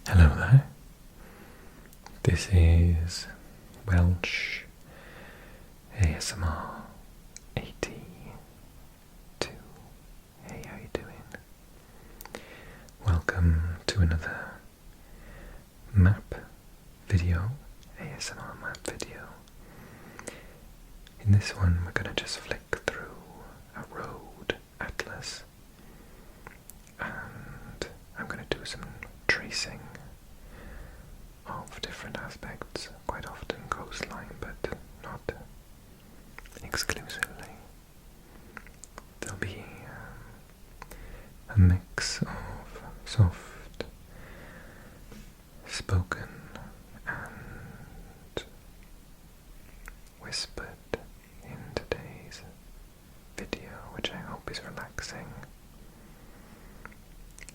Hello there. This is Welsh ASMR 82. Hey, how you doing? Welcome to another map video, ASMR map video. In this one we're going to just flick through a road atlas and I'm going to do some tracing of different aspects, quite often coastline, but not exclusively. There'll be a mix of soft spoken and whispered in today's video, which I hope is relaxing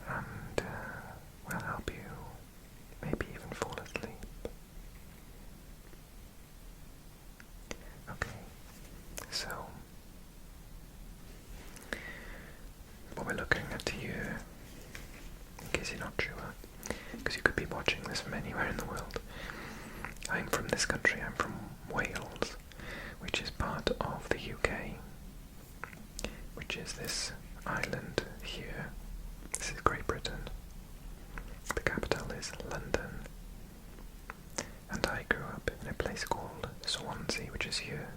and will help you maybe even fall asleep. Okay, so what we're looking at here, in case you're not sure, because you could be watching this from anywhere in the world, I'm from this country, I'm from Wales, which is part of the UK, which is this island here. This is Great Britain. The capital is London, and I grew up in a place called Swansea, which is here.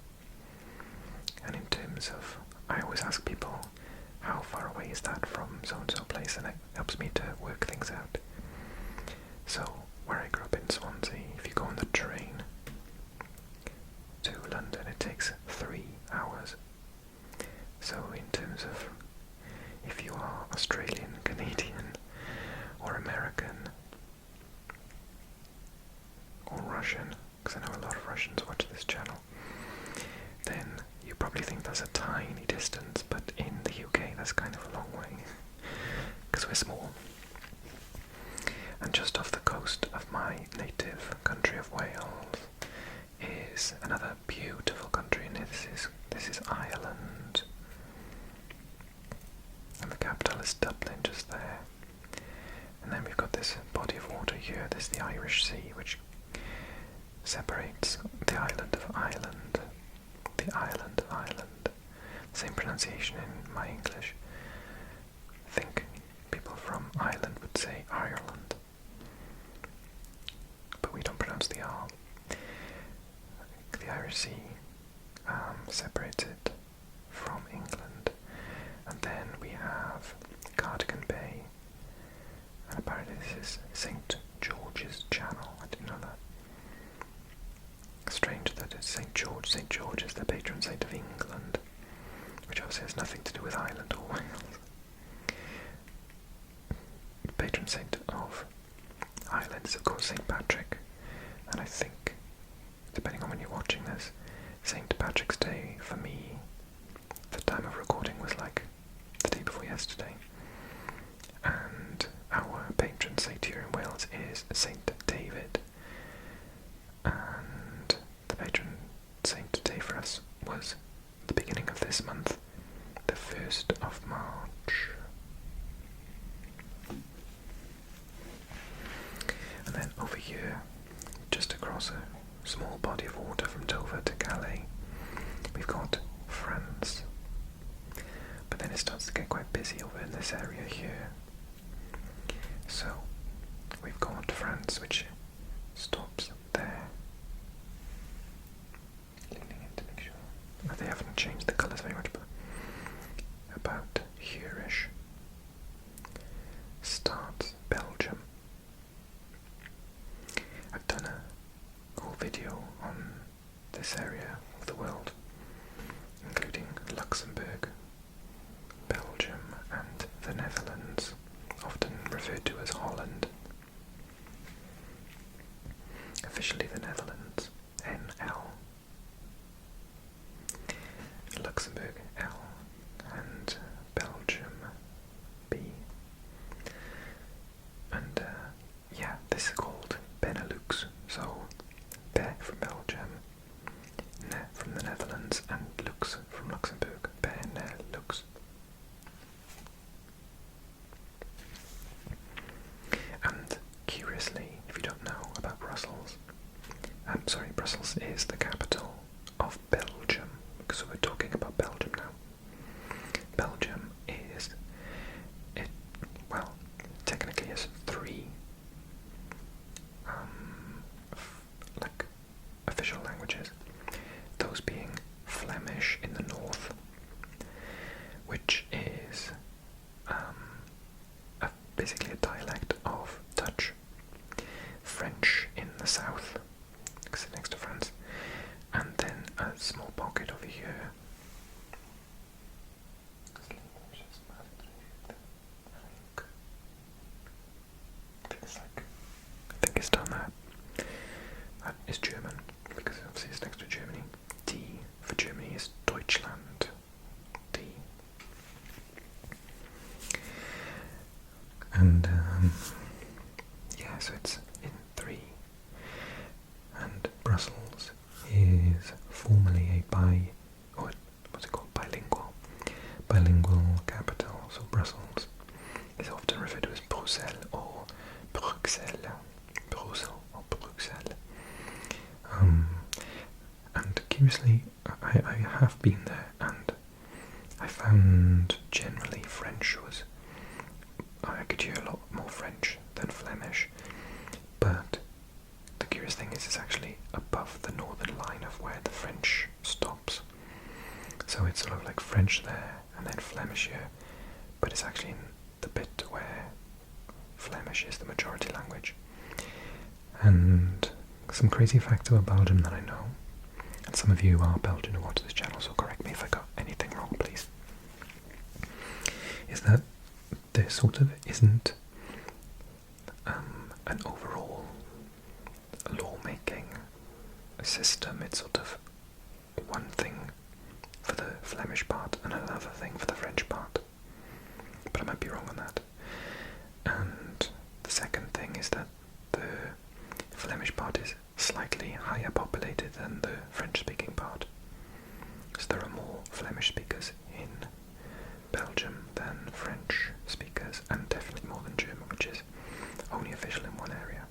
And in terms of, I always ask people, how far away is that from so-and-so place, and it helps me to work things out. So, where I grew up in Swansea, if you go on the train to London, it takes 3 hours. So in terms of, if you are Australian, Canadian, or American, or Russian, because I know a lot of Russians watch this channel, then you probably think that's a tiny distance, but in the UK that's kind of a long way, because we're small. And just off the coast of my native country of Wales is another beautiful country, and this is Ireland. And the capital is Dublin, just there. And then we've got this body of water here, this is the Irish Sea, which separates the island of Ireland. The island of Ireland. Same pronunciation in my English. I think people from Ireland would say Ireland, but we don't pronounce the R. The Irish Sea separates it from England. And then we have Cardigan Bay, and apparently this is St. George's Channel. I didn't know that. Strange that it's St. George. St. George is the patron saint of England, which obviously has nothing to do with Ireland or Wales. The patron saint of Ireland is of course St. Patrick, and I think, depending on when you're watching this, St. Patrick's Day for me, the time of recording, was like the day before yesterday. And our patron saint here in Wales is Saint David, and the patron saint day for us was the beginning of this month, the 1st of March. And then over here, just across a small body of water from Dover to Calais, we've got France. But then it starts to get quite busy over in this area here. So we've got France, which stops there. Leaning in to make sure that they haven't changed the colours very much, but about here-ish starts Belgium. I've done a whole video on this area of the world, including Luxembourg, Belgium and the Netherlands, often referred to as Holland. Officially the Netherlands, NL. Luxembourg, L. And Belgium, B. And yeah, this is called Benelux, so Be from Belgium, Ne from the Netherlands, and Lux from Luxembourg. Benelux. Brussels is the capital of Belgium, so we're talking about Belgium now. Belgium is, technically has three like official languages, those being Flemish in the north, which is basically a dialect of Dutch, French in the south, because it's next to France, and then a small pocket over here. I think it's done that. That is German, because obviously it's next to Germany. D for Germany is Deutschland. D. And yeah, so it's in three. And Brussels is formerly bilingual capital. So Brussels is often referred to as Bruxelles or Bruxelles. And curiously, I have been there, and I found generally French was, I could hear a lot more French than Flemish, but the curious thing is it's actually above the northern line of where the French stops. So it's sort of like French there and then Flemish here, but it's actually in the bit where Flemish is the majority language. And some crazy facts about Belgium that I know, and some of you are Belgian who watch this channel, so correct me if I got anything wrong, please, is that there sort of isn't an overall lawmaking system. It's sort of one thing for the Flemish part and another thing for the French part, but I might be wrong on that. And the second thing is that the Flemish part is slightly higher populated than the French-speaking part, so there are more Flemish speakers in Belgium than French speakers, and definitely more than German, which is only official in one area.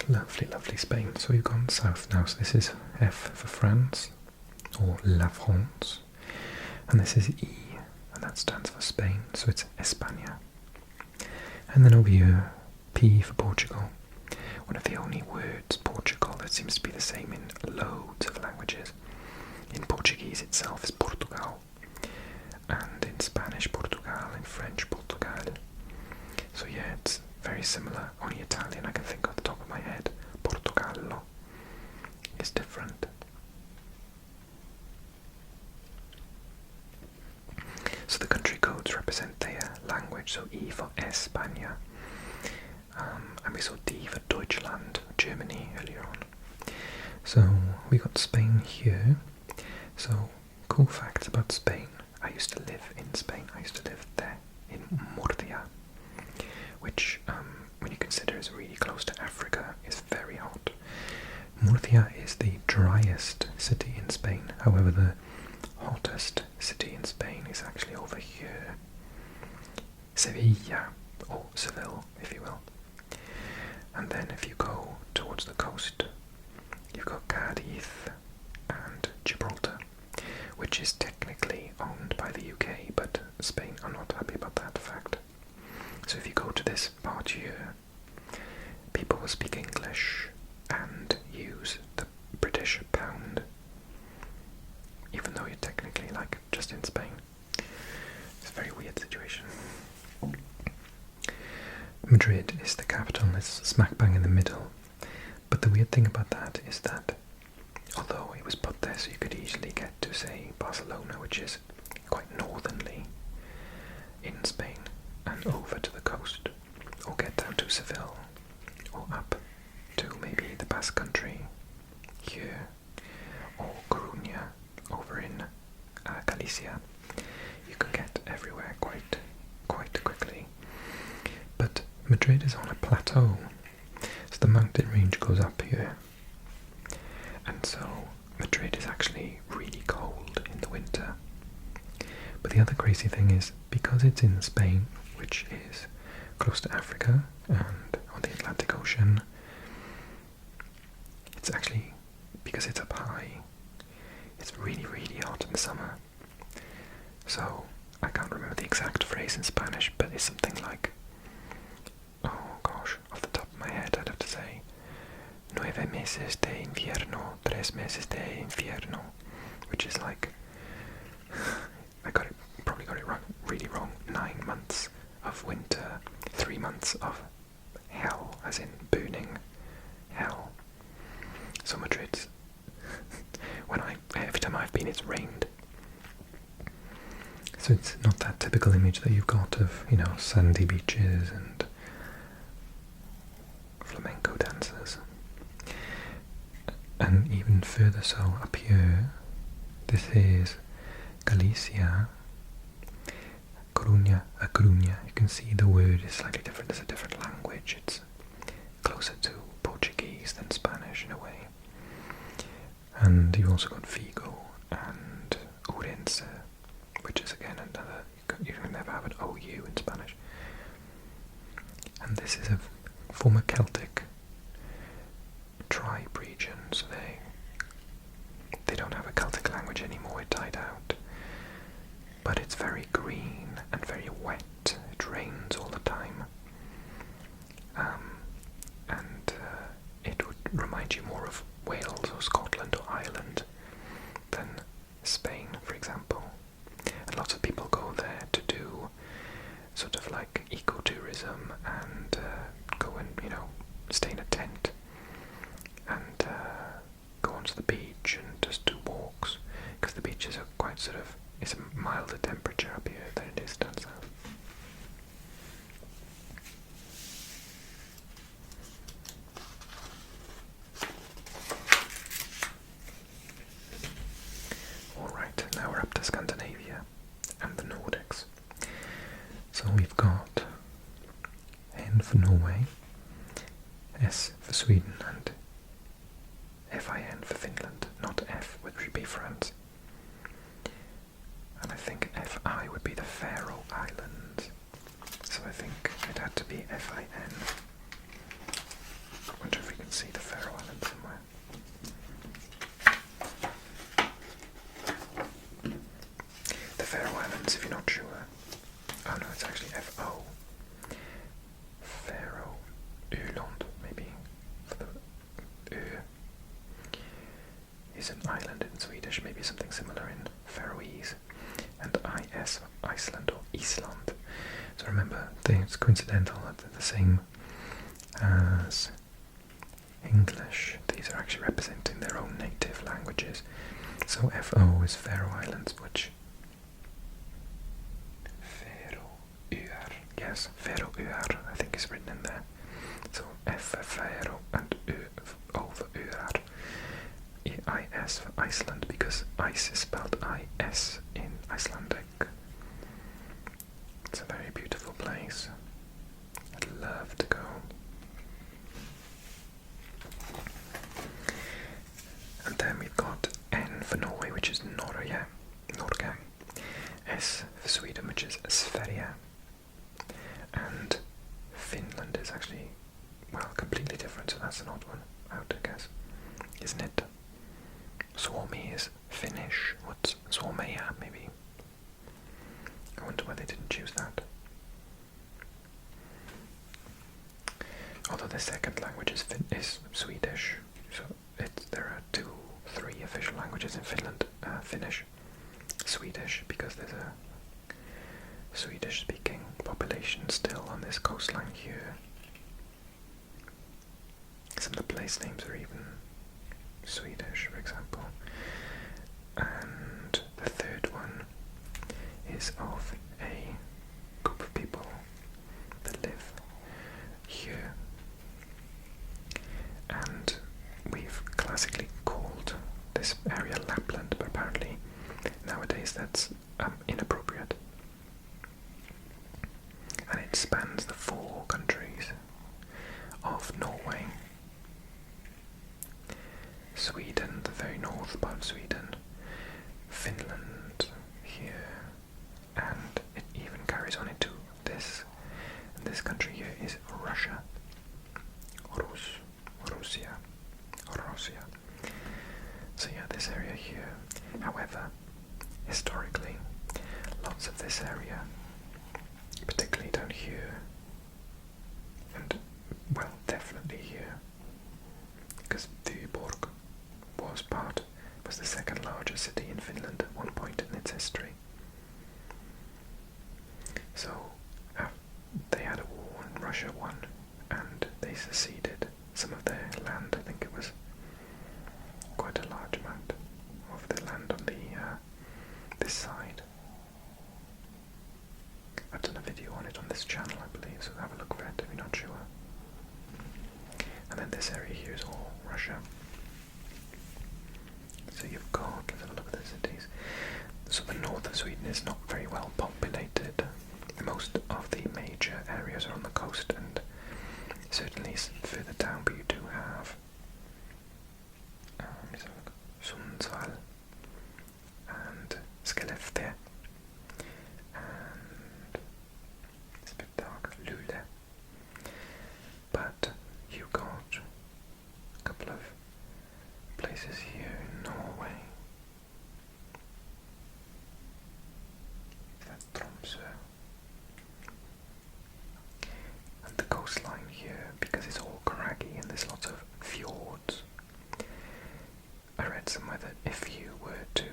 Lovely, lovely Spain. So we've gone south now. So this is F for France, or La France, and this is E, and that stands for Spain, so it's España. And then over here, P for Portugal. One of the only words, Portugal, that seems to be the same in loads of languages. In Portuguese itself is Portugal, and in Spanish Portugal, in French Portugal. So yeah, it's very similar, only Italian I can think off the top of my head. Portogallo is different. So the country codes represent their language, so E for España, and we saw D for Deutschland, Germany, earlier on. So we got Spain here. So cool facts about Spain. I used to live in Spain. I used to live there in Murcia, which, when you consider is really close to Africa, is very hot. Murcia is the driest city in Spain. However, the hottest city in Spain is actually over here, Sevilla, or Seville, if you will. And then if you go towards the coast, you've got Cadiz and Gibraltar, which is technically owned by the UK, but Spain are not happy about that fact. So if you go to this part here, people will speak English and use the British pound, even though you're technically like just in Spain. It's a very weird situation. Madrid is the capital, it's smack bang in the middle. But the weird thing about that is that, although it was put there so you could easily get to, say, Barcelona, which is quite northernly in Spain, and over to the coast, or get down to Seville, or up to maybe the Basque Country here, or Coruña over in Galicia, you can get everywhere quite quickly. But Madrid is on a plateau, so the mountain range goes up here, and so Madrid is actually really cold in the winter, But the other crazy thing is, because it's in Spain, which is close to Africa and on the Atlantic Ocean, it's actually, because it's up high, it's really, really hot in the summer. So, I can't remember the exact phrase in Spanish, but it's something like, oh gosh, off the top of my head I'd have to say, 9 meses de invierno, 3 meses de infierno, which is like, probably got it wrong, really wrong, 9 months of winter, 3 months of hell, as in burning hell. So Madrid's, every time I've been, it's rained. So it's not that typical image that you've got of, sandy beaches and flamenco dancers. And even further so, up here, this is Galicia, A Coruña. You can see the word is slightly different. It's a different language. It's closer to Portuguese than Spanish in a way. And you've also got Vigo and Ourense, which is again another, you can never have an OU in Spanish. And this is a former Celtic tribe region, so they don't have a Celtic language anymore, it died out. But it's very green and very wet, it rains all the time. And it would remind you more of Wales or Scotland or Ireland than Spain, for example. And lots of people go there to do sort of like ecotourism and go and, stay in a tent and go onto the beach and just do walks, because the beaches are quite it's a milder temperature up here than it is down south. Alright, now we're up to Scandinavia and the Nordics. So we've got N for Norway, S for Sweden, and FIN for Finland, not F, which would be France. And I think FI would be the Faroe Islands. So I think it had to be FIN. I wonder if we can see the Faroe Islands somewhere. The Faroe Islands, if you're not sure. Oh no, it's actually FO. Faroe Öland, maybe. For the Ö is an island in Swedish, maybe something similar in Faroese. And IS for Iceland or Island. So remember, it's coincidental that they're the same as English. These are actually representing their own native languages. So FO is Faroe Islands, which Faroe yes, Faroe I think is written in there. So F for Faroe and O for Öar. IS for Iceland, because ice is spelled IS in Icelandic. It's a very beautiful place. I'd love to go. And then we've got N for Norway, which is Norge. S for Sweden, which is Sverige. And Finland is actually, completely different, so that's an odd one, I would guess. Isn't it? Suomi is Finnish. What's Suomea, maybe? I wonder why they didn't choose that. Although the second language is Swedish, so there are 3 official languages in Finland. Finnish, Swedish, because there's a Swedish-speaking population still on this coastline here. Some of the place names are even Swedish, for example. And the third one is of a group of people that live here. And we've classically called this area Lapland, but apparently nowadays that's inappropriate. And it spans the 4 countries of Norway, Sweden, the very north part of Sweden, Finland here, this country here is Russia. Russia. So yeah, this area here. However, historically, lots of this area, particularly down here, and well, definitely here, because Vyborg was the second largest city in Finland at one point in its history. So they had a war and Russia won, and they seceded some of their land. I think it was quite a large amount of the land on the this side. I've done a video on it on this channel, I believe, so have a look for it if you're not sure. And then this area here is all Russia. So you've got, let's have a look at the cities. So the north of Sweden is not very well populated. Most of the major areas are on the coast, and certainly further down, but you do have Sundsvall and Skellefteå and Luleå. But you've got a couple of places here in Norway. That's Tromsø. And the coastline here, because it's all craggy and there's lots of fjords. I read somewhere that if you were to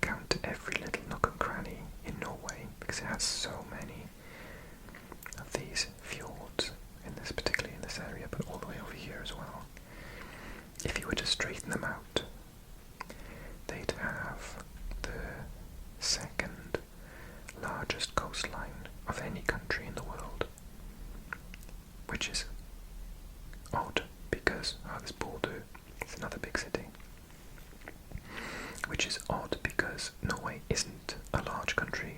count every little nook and cranny in Norway, because it has so many of these fjords, particularly in this area, but all the way over here as well, if you were to straighten them out, they'd have the second largest coastline of any country in the world, which is odd because this Bordeaux is another big city, which is odd because Norway isn't a large country.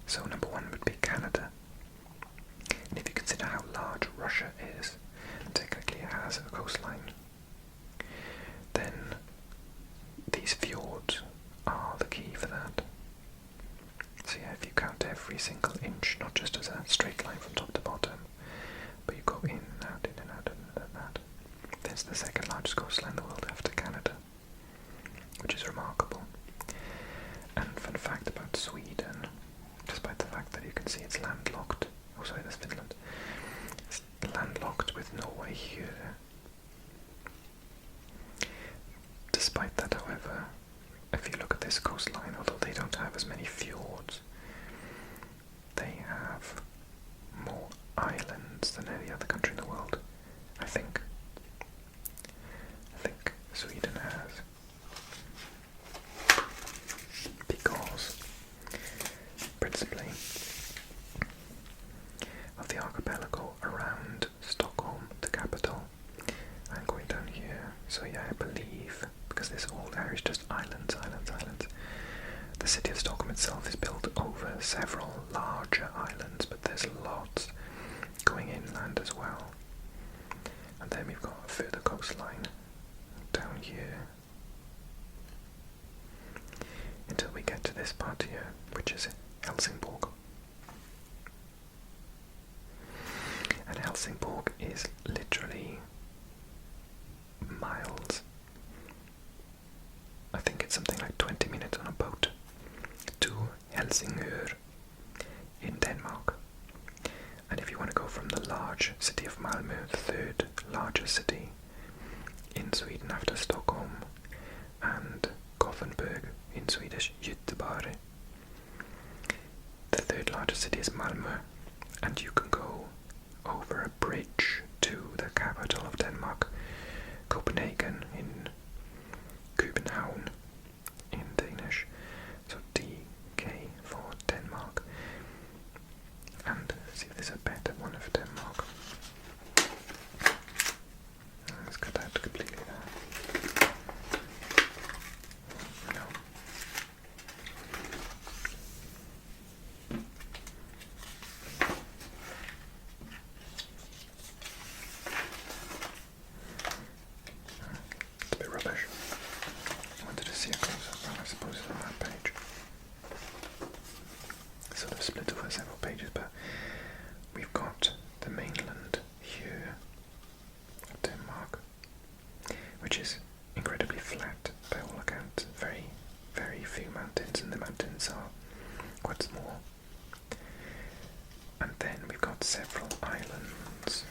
So number one would be Canada, and if you consider how large Russia is, and technically it has a coastline, then these fjords are the key for that. So yeah, if you count every single inch, not just as a straight line from top to bottom, but you go in and out, in and out, in and out, then it's the second largest coastline in the world after Canada, which is remarkable. And fun fact about Sweden, despite the fact that you can see it's landlocked, oh sorry, that's Finland, it's landlocked with Norway here. Despite that, however, if you look at this coastline, although they don't have as many fjords, they have more islands than any other country in the world, I think. Sweden has. Because, principally, of the archipelago around Stockholm, the capital, I'm going down here, so yeah, I believe, because this whole area is just islands. The city of Stockholm itself is built over several larger islands, but there's lots going inland as well. And then we've got a further coastline down here until we get to this part here, which is Helsingborg. And Helsingborg is literally miles. I think it's something like 20 minutes on a boat to Helsingør in Denmark. And if you want to go from the large city of Malmö, the third largest city in Sweden after Stockholm, and Gothenburg, in Swedish Göteborg, the third largest city is Malmö, and you can go over a bridge to the capital of Denmark, Copenhagen, in København in Danish, so DK for Denmark. And see if there's a better one of Denmark. Let's cut out completely there. No. incredibly flat by all accounts. Very, very few mountains, and the mountains are quite small. And then we've got several islands.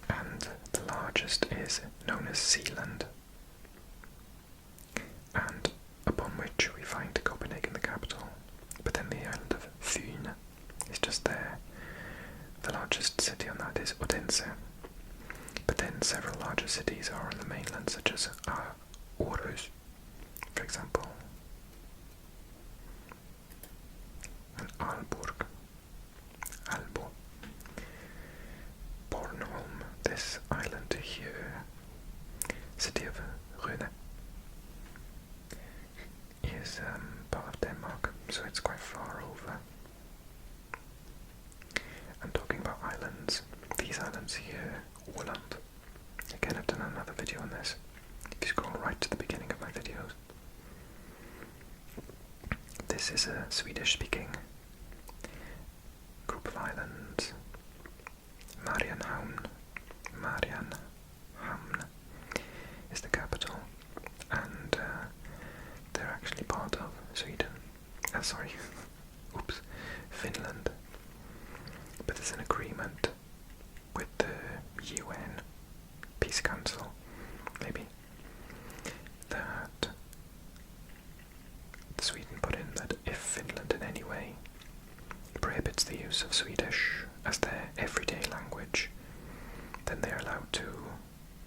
And the largest is known as Sealand, and upon which we find Copenhagen, the capital. But then the island of Fyn is just there. The largest city on that is Odense. But then several larger cities are on the mainland, such as Aarhus, for example, and Aalborg, Bornholm, this island here, city of Rønne, is part of Denmark, so it's quite far over. And talking about islands, these islands here, Åland, again I've done another video on this, if you scroll right to the beginning of my videos. This is a Swedish-speaking group of islands. Marianhamn is the capital, and they're actually part of Sweden. Finland. But there's an agreement with the UN Peace Council, maybe, that Sweden put in that if Finland in any way prohibits the use of Swedish as their everyday language, then they're allowed to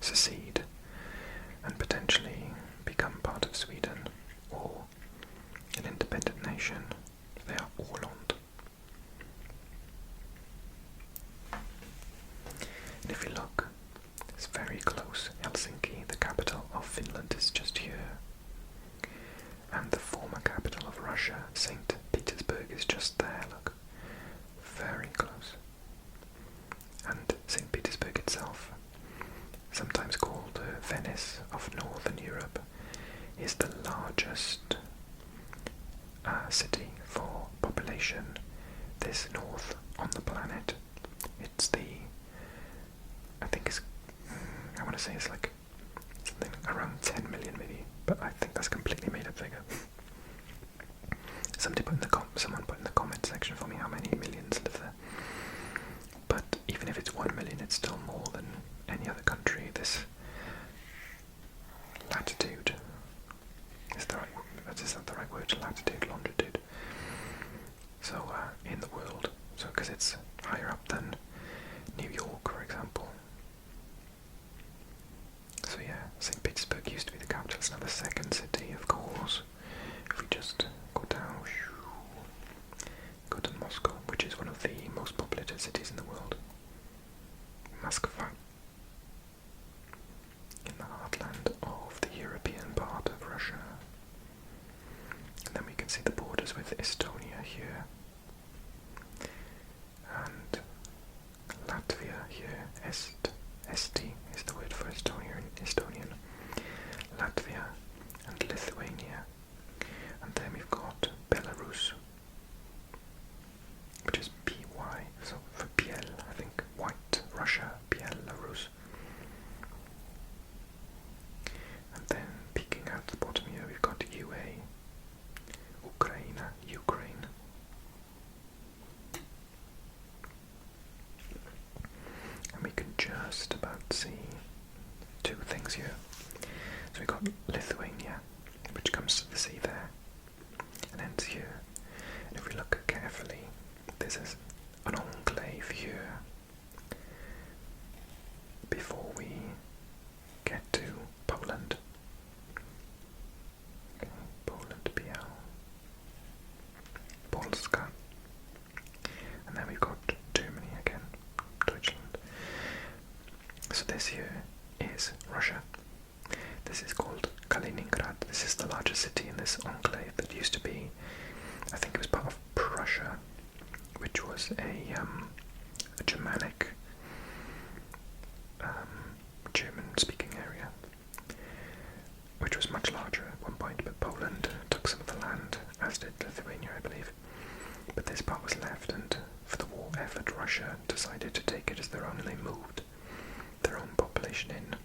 secede and potentially become part of Sweden or an independent nation. They are Åland. And if you look, it's very close. Helsinki, the capital of Finland, is just here. And the former capital of Russia, St. Petersburg, is just there, look. Very close. And St. Petersburg itself, sometimes called Venice of Northern Europe, is the largest city for population this north on the planet. It's I want to say it's like something around 10 million maybe, but I think that's a completely made up figure. Someone put in the comment section for me how many millions live there. But even if it's 1 million, it's still more than any other country. This latitude is the right word? Latitude, longitude. So in the world, so because it's higher up than New York, for example. So yeah, St. Petersburg used to be the capital. It's now the second city, of course. If we just go down, go to Moscow, which is one of the most populated cities in the world. Moscow, in the heartland of the European part of Russia. And then we can see the borders with Estonia here. And Latvia here. Esti is the word for Estonia in Estonian. Latvia and Lithuania. And then we've got Belarus, which is BY, so for Biel, I think, white, Russia, Belarus. And then peeking out the bottom here, we've got UA, Ukraine. And we can just about see two things here. So we've got Lithuania, which comes to the sea there, and ends here. And if we look carefully, there's an enclave here before we get to Poland. Okay, Poland, PL. Polska. And then we've got Germany again, Deutschland. So this here is Russia. This is called Kaliningrad. This is the largest city in this enclave that used to be, I think it was part of Prussia, which was a Germanic, German-speaking area, which was much larger at one point, but Poland took some of the land, as did Lithuania, I believe. But this part was left, and for the war effort, Russia decided to take it as their own, and they moved their own population in.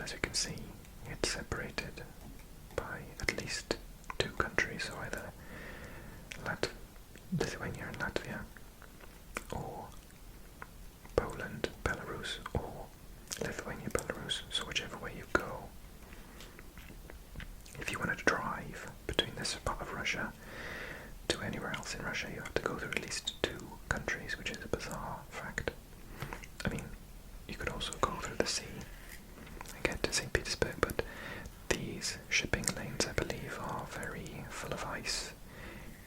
as you can see, it's separated by at least two countries, so either Lithuania and Latvia, or Poland, Belarus, or Lithuania, Belarus, so whichever way you go. If you wanted to drive between this part of Russia to anywhere else in Russia, you have to go through at least two countries, which is a bizarre fact. I mean, you could also go through the sea and get to St. Petersburg, but these shipping lanes, I believe, are very full of ice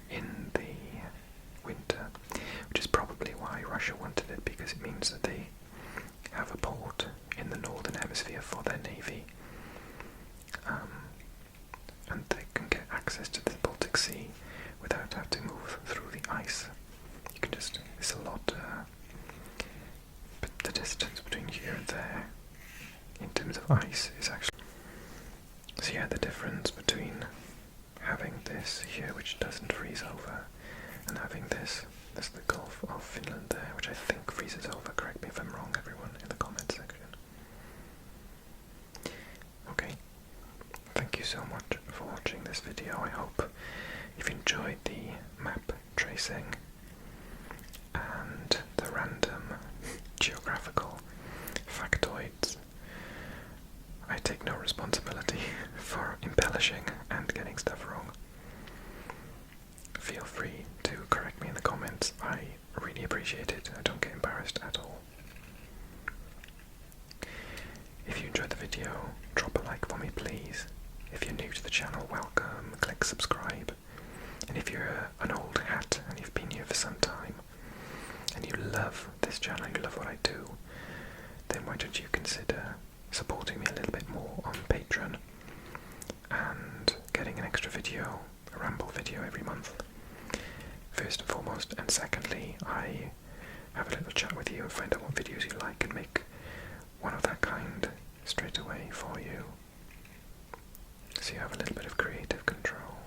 in the winter, which is probably why Russia wanted it, because it means that they have a port in the northern hemisphere for their navy, and they can get access to the Baltic Sea without having to move through the ice. You can just, it's a lot, but the distance between here and there in terms of ice is actually, so yeah, the difference between having this here, which doesn't freeze over, and having this, that's the Gulf of Finland there, which I think freezes over. Correct me if I'm wrong, everyone, in the comment section. Okay, thank you so much for watching this video. I hope you've enjoyed the map tracing and the random geographical factoids. I take no responsibility for embellishing and getting stuff wrong. Feel free to correct me in the comments. I really appreciate it. I don't get embarrassed at all. If you enjoyed the video, drop a like for me, please. If you're new to the channel, welcome. Click subscribe. And if you're an old hat and you've been here for some time, and you love this channel, you love what I do, then why don't you consider supporting me a little bit more on Patreon and getting an extra video, a ramble video every month, first and foremost, and secondly, I have a little chat with you and find out what videos you like and make one of that kind straight away for you, so you have a little bit of creative control.